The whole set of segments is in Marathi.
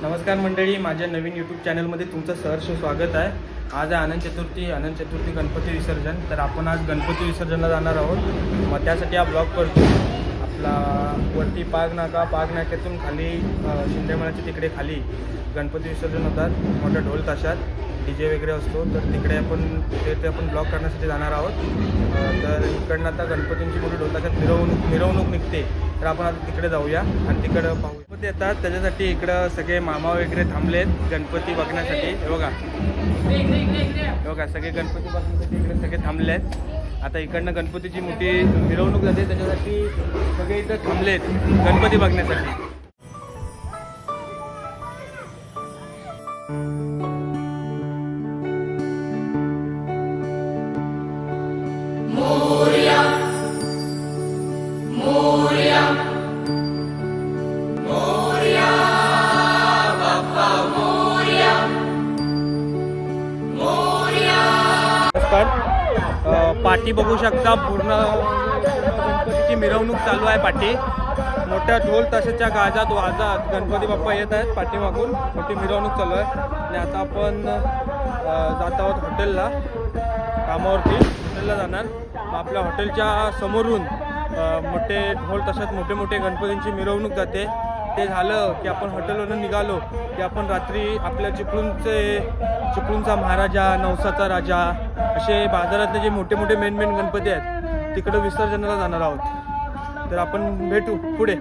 नमस्कार मंडळी, माझ्या नवीन यूट्यूब चॅनलमध्ये तुमचं सहर्ष स्वागत आहे. आज आहे अनंत चतुर्थी गणपती विसर्जन. तर आपण आज गणपती विसर्जनला जाणार आहोत. मग त्यासाठी हा ब्लॉग करतो. आपला वरती पाग नाक्यातून खाली शिंदेमळाच्या तिकडे खाली गणपती विसर्जन होतात मोठ्या ढोल ताशात, DJ वगैरे असतो. तर तिकडे आपण ब्लॉग करण्यासाठी जाणार आहोत. तर इकडनं आता गणपतींची मोठी ढोल ताशात मिरवणूक निघते. तर आपण आता तिकडे जाऊया आणि तिकडं पाहू. गणपती येतात त्याच्यासाठी इकडं सगळे मामा वगैरे थांबलेत गणपती बघण्यासाठी. हे बघा सगळे गणपती बघण्यासाठी इकडे सगळे थांबले आहेत. आता इकडनं गणपतीची मोठी मिरवणूक जाते त्याच्यासाठी सगळे इथं थांबलेत गणपती बघण्यासाठी. पाठी बघू शकता, पूर्ण गणपतीची मिरवणूक चालू आहे. पाठी मोठ्या ढोल ताशाच्या गाजात वाजत गणपती बाप्पा येत आहेत. पाठीमागून मोठी मिरवणूक चालू आहे. आणि आता आपण जात आहोत हॉटेलला, कामावरती हॉटेलला जाणार. आपल्या हॉटेलच्या समोरून मोठे ढोल ताशात मोठे गणपतींची मिरवणूक जाते. ते झालं की आपण हॉटेलवरून निघालो की आपण रात्री आपल्या चिपळूणचा महाराजा, नवसाचा राजा असे बाजारातले जे मोठे मेन गणपती आहेत तिकडं विसर्जनाला जाणार आहोत. तर आपण भेटू पुढे.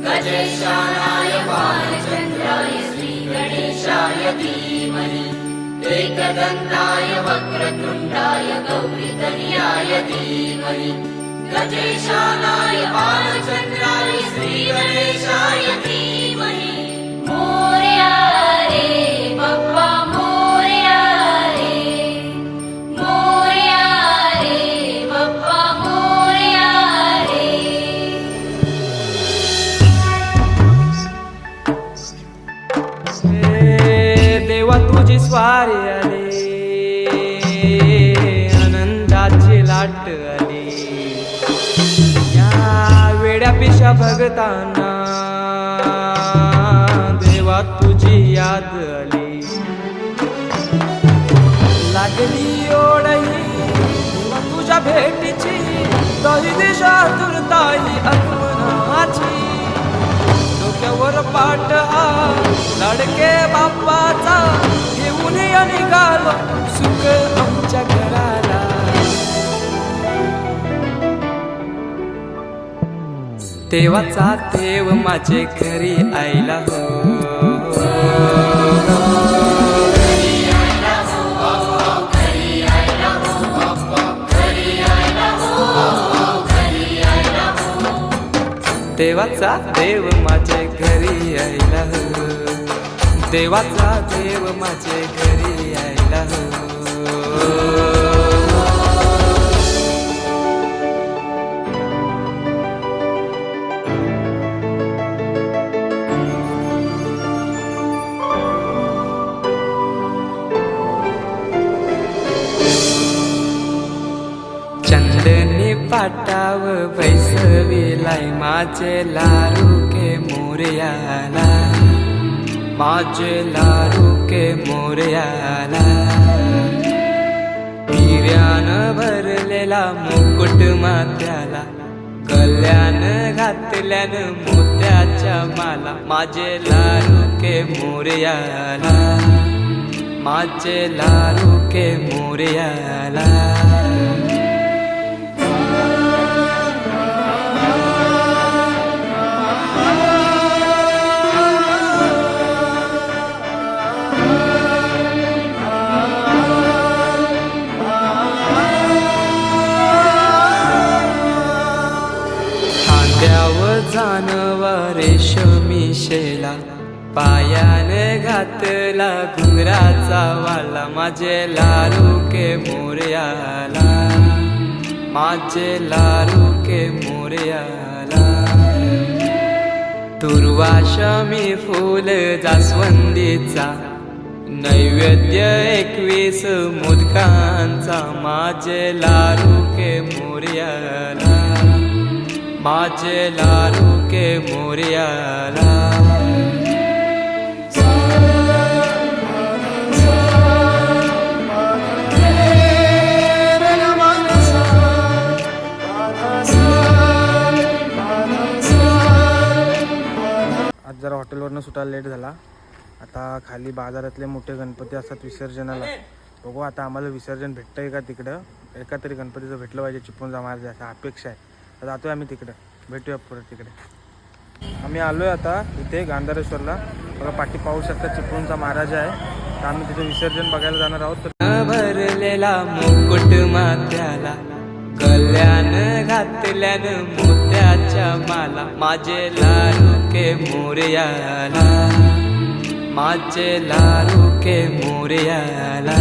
गजेशानाय बालचन्द्राय श्रीगणेशाय धीमहि एकदन्ताय वक्रतुण्डाय गौरीतनयाय धीमहि गजेशानाय बालचन्द्राय श्रीगणेशाय धीमहि मोरया रे बप्पा मोरया रे मोरया रे बप्पा मोरया रे. देवा तुझी स्वारी आली, आनंदाची लाट आली, या वेड्या पिशा भगतांना देवा तुझी याद आली. लागली ओढही देवा तुझ्या भेटीची, दही दिशा तुरताई आगमनाची. डोक्यावर पाट हा लाडके बाप्पाचा, घेऊन निघालो सुख आमच्या घराला. देवाचा देव माझे घरी आयला हो, देवाचा देव माझे घरी आयला हो, देवाचा देव माझे घरी आयला हो. चंदनी पाटाव बैसविलाय माझे लारू के मोरयाला, माझे लारू के मोरयाला. हिऱ्यानं भरलेला मुकुट माथ्याला, गल्यान घातल्यान मोत्याच्या माला. माझे लारू के मोरयाला, माझे लारू के मोरयाला. जानवा रेशमी शेला, पायाने घातला घुंगराचा वाला, माझे लारू के मोरयाला, माझे लारू के मोरयाला. दुर्वाशमी फूल जास्वंदीचा, नैवेद्य 21 मोदकांचा, माझे लारू के मोरयाला, माझे लारू के मोरयाला. आज जरा हॉटेलवरनं सुटायला लेट झाला. आता खाली बाजारातले मोठे गणपती असतात विसर्जनाला. बघू आता आम्हाला विसर्जन भेटतंय का तिकडं. एका तरी गणपतीचं भेटलं पाहिजे चिपळूणचा महाराज, असा अपेक्षा आहे. तर जातोय आम्ही तिकडं, भेटूया परत तिकडे. आम्ही आलोय आता इथे गांधारेश्वरला. बघा पाठी पाहू शकता चिपळूणचा महाराज आहे. तर आम्ही तिथे विसर्जन बघायला जाणार आहोत. तर भरलेला मुकुट माथ्याला, गल्यान घातल्यान मोत्याच्या माला, माझे लारू के मोरयाला, माझे लारू के मोरयाला.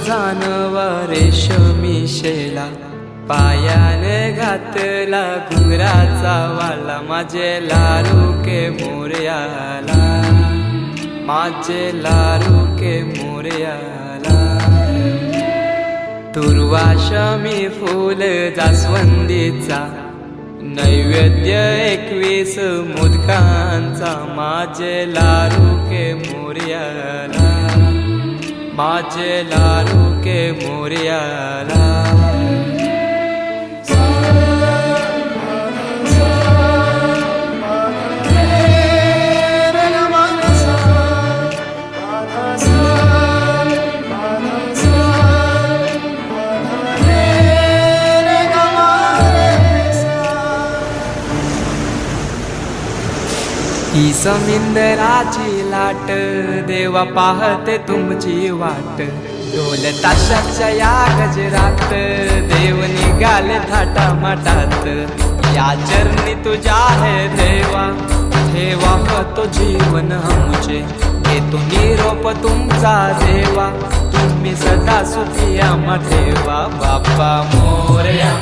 जानवा रेशमी शेला, पायाने घातला घुंगराचा वाला, माझे लारू के मोरयाला, माझे लारू के मोरयाला. दुर्वाशमी फूल जास्वंदीचा, नैवेद्य 21 मोदकांचा, माझे लारू के मोरयाला, माझे लारू के मोरयाला. ही समिंदराची लाट, देवा पाहते तुमची वाट, ढोल ताशाच्या या गजरात, देव निघाले थाटा माटात. या चरणी तुझ्या है देवा, ठेवा तो जीवन आमचे, घेतो निरोप तुमचा देवा, तुम्ही सदा सुखी आम्हा ठेवा. बाप्पा मोरया.